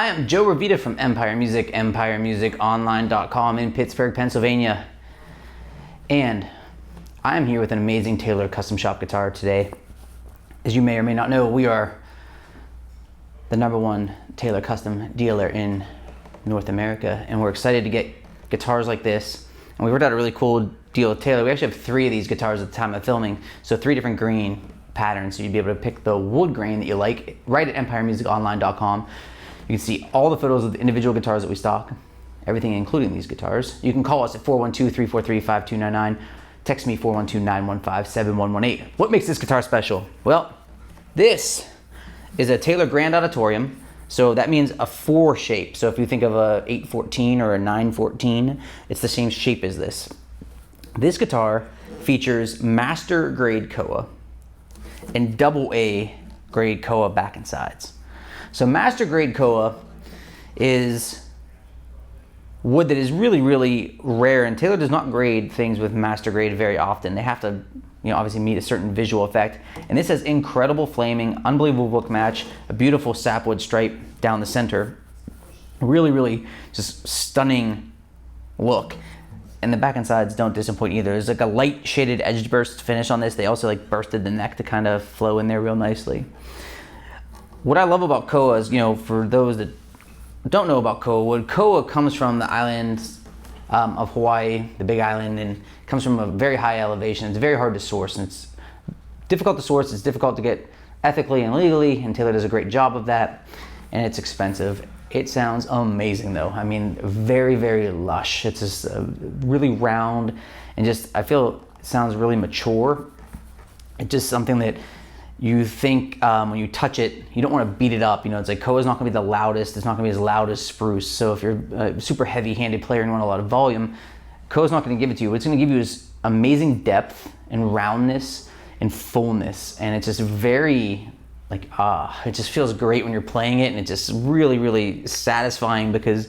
Hi, I'm Joe Revita from Empire Music, EmpireMusicOnline.com in Pittsburgh, Pennsylvania. And I'm here with an amazing Taylor custom shop guitar today. As you may or may not know, we are the #1 Taylor custom dealer in North America, and we're excited to get guitars like this. And we worked out a really cool deal with Taylor. We actually have 3 of these guitars at the time of filming, so 3 different grain patterns, so you'd be able to pick the wood grain that you like right at EmpireMusicOnline.com. You can see all the photos of the individual guitars that we stock, everything including these guitars. You can call us at 412-343-5299. Text me 412-915-7118. What makes this guitar special? Well, this is a Taylor Grand Auditorium. So that means a 4 shape. So if you think of a 814 or a 914, it's the same shape as this. This features master grade koa and AA grade koa back and sides. So master grade koa is wood that is really, really rare, and Taylor does not grade things with master grade very often. They have to, obviously meet a certain visual effect. And this has incredible flaming, unbelievable book match, a beautiful sapwood stripe down the center. Really, really just stunning look. And the back and sides don't disappoint either. There's like a light shaded edge burst finish on this. They also like bursted the neck to kind of flow in there real nicely. What I love about koa is, for those that don't know about koa wood, koa comes from the islands of Hawaii, the Big Island, and comes from a very high elevation. It's very hard to source, and it's difficult to source. It's difficult to get ethically and legally, and Taylor does a great job of that, and it's expensive. It sounds amazing though. I mean, very, very lush. It's just really round, and I feel it sounds really mature. It's just something that you think when you touch it, you don't want to beat it up. It's like koa's not going to be the loudest. It's not going to be as loud as spruce. So if you're a super heavy-handed player and you want a lot of volume, koa's not going to give it to you. What it's going to give you is amazing depth and roundness and fullness. And it's just very, it just feels great when you're playing it. And it's just really, really satisfying because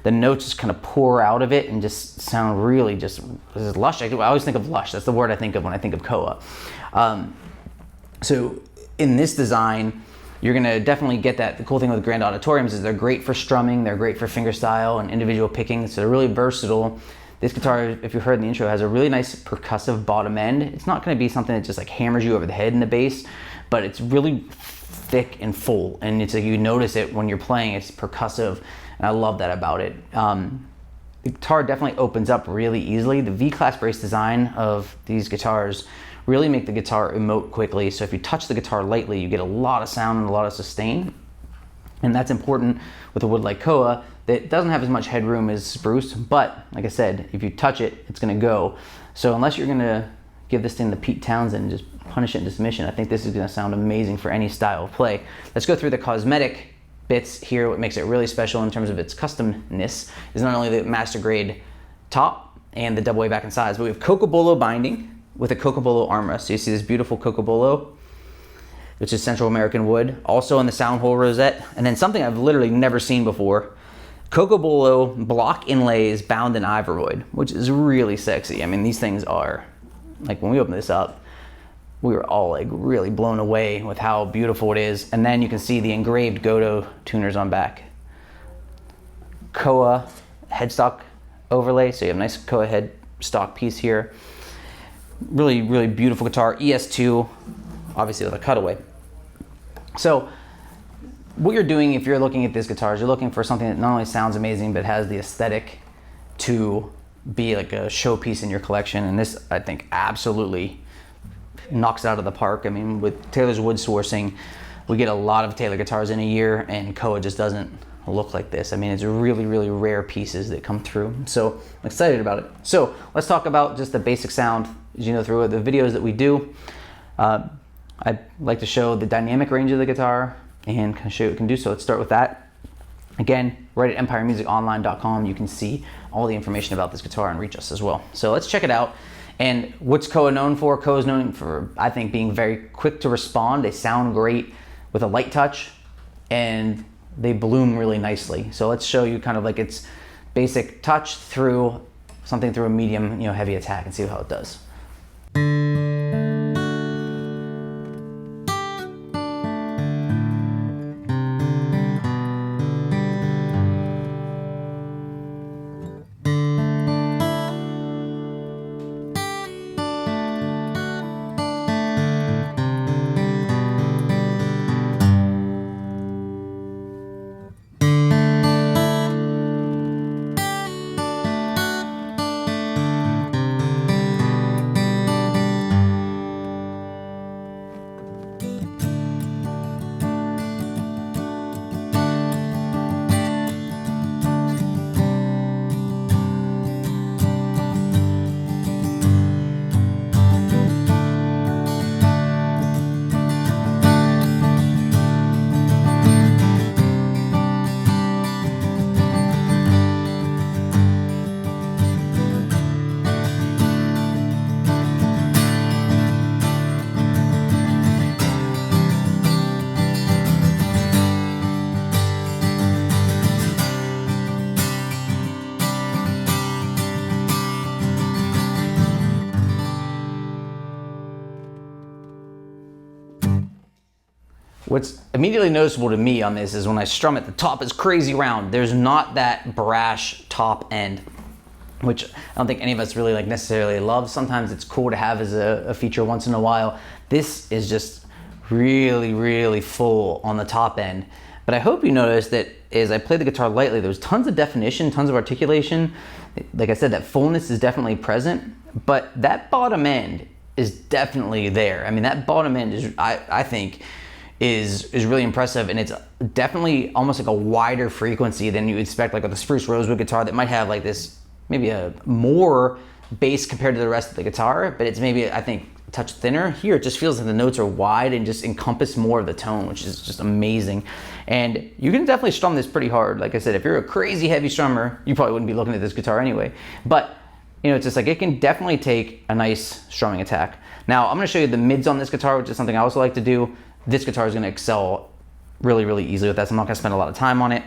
the notes just kind of pour out of it and just sound really just lush. I always think of lush. That's the word I think of when I think of koa. So in this design, you're gonna definitely get that. The cool thing with Grand Auditoriums is they're great for strumming, they're great for fingerstyle and individual picking, so they're really versatile. This guitar, if you heard in the intro, has a really nice percussive bottom end. It's not gonna be something that just like hammers you over the head in the bass, but it's really thick and full, and it's like you notice it when you're playing. It's percussive, and I love that about it. The guitar definitely opens up really easily. The V-class brace design of these guitars really make the guitar emote quickly. So if you touch the guitar lightly, you get a lot of sound and a lot of sustain. And that's important with a wood like koa that doesn't have as much headroom as spruce, but like I said, if you touch it, it's gonna go. So unless you're gonna give this thing the Pete Townsend and just punish it into submission, I think this is gonna sound amazing for any style of play. Let's go through the cosmetic bits here. What makes it really special in terms of its customness is not only the master grade top and the AA back and sides, but we have cocobolo binding with a cocobolo armrest. So you see this beautiful cocobolo, which is Central American wood, also in the sound hole rosette. And then something I've literally never seen before, cocobolo block inlays bound in ivoroid, which is really sexy. I mean, these things are, like when we opened this up, we were all like really blown away with how beautiful it is. And then you can see the engraved Godo tuners on back. Koa headstock overlay, so you have a nice Koa headstock piece here. Really, really beautiful guitar. ES2, obviously with a cutaway. So what you're doing if you're looking at this guitar is you're looking for something that not only sounds amazing, but has the aesthetic to be like a showpiece in your collection. And this, I think, absolutely knocks it out of the park. I mean, with Taylor's wood sourcing, we get a lot of Taylor guitars in a year, and koa just doesn't look like this. I mean, it's really, really rare pieces that come through. So I'm excited about it. So let's talk about just the basic sound. As you know, through the videos that we do, I like to show the dynamic range of the guitar and kind of show what it can do. So let's start with that. Again, right at EmpireMusicOnline.com, you can see all the information about this guitar and reach us as well. So let's check it out. And what's koa known for? Koa is known for, I think, being very quick to respond. They sound great with a light touch, and they bloom really nicely. So let's show you kind of like its basic touch through something through a medium, heavy attack, and see how it does. What's immediately noticeable to me on this is when I strum it, the top is crazy round. There's not that brash top end, which I don't think any of us really necessarily love. Sometimes it's cool to have as a feature once in a while. This is just really, really full on the top end. But I hope you notice that as I play the guitar lightly, there's tons of definition, tons of articulation. Like I said, that fullness is definitely present, but that bottom end is definitely there. I mean, that bottom end is, I think, is really impressive, and it's definitely almost like a wider frequency than you expect, like with a spruce rosewood guitar that might have like this, maybe a more bass compared to the rest of the guitar, but it's maybe, I think, a touch thinner. Here, it just feels like the notes are wide and just encompass more of the tone, which is just amazing. And you can definitely strum this pretty hard. Like I said, if you're a crazy heavy strummer, you probably wouldn't be looking at this guitar anyway. But you know, it's just like it can definitely take a nice strumming attack. Now, I'm gonna show you the mids on this guitar, which is something I also like to do. This guitar is gonna excel really, really easily with that, so I'm not gonna spend a lot of time on it.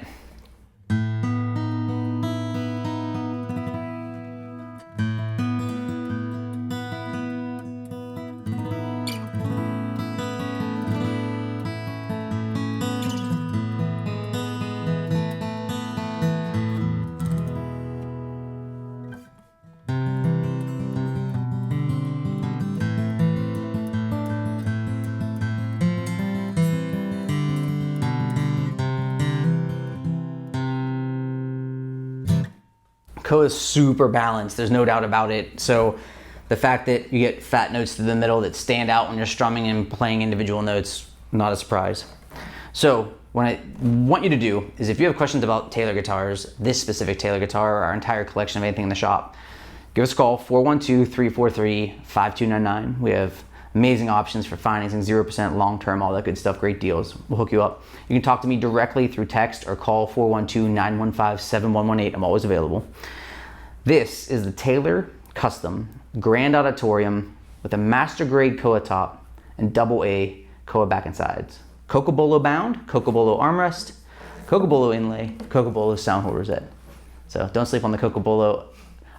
Koa is super balanced, there's no doubt about it. So the fact that you get fat notes through the middle that stand out when you're strumming and playing individual notes, not a surprise. So what I want you to do is, if you have questions about Taylor guitars, this specific Taylor guitar, or our entire collection of anything in the shop, give us a call, 412-343-5299. We have amazing options for financing, 0% long-term, all that good stuff, great deals. We'll hook you up. You can talk to me directly through text or call 412-915-7118. I'm always available. This is the Taylor Custom Grand Auditorium with a master grade Koa top and AA Koa back and sides. Cocobolo bound, Cocobolo armrest, Cocobolo inlay, Cocobolo sound hole rosette. So don't sleep on the Cocobolo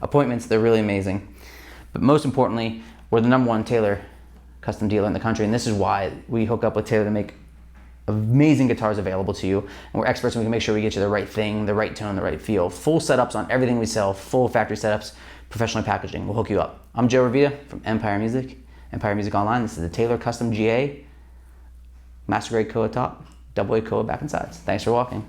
appointments, they're really amazing. But most importantly, we're the #1 Taylor custom dealer in the country, and this is why we hook up with Taylor to make amazing guitars available to you. And we're experts, and we can make sure we get you the right thing, the right tone, the right feel. Full setups on everything we sell, full factory setups, professionally packaging. We'll hook you up. I'm Joe Revita from Empire Music Online. This is the Taylor Custom GA, master grade Koa top, AA Koa back and sides. Thanks for walking.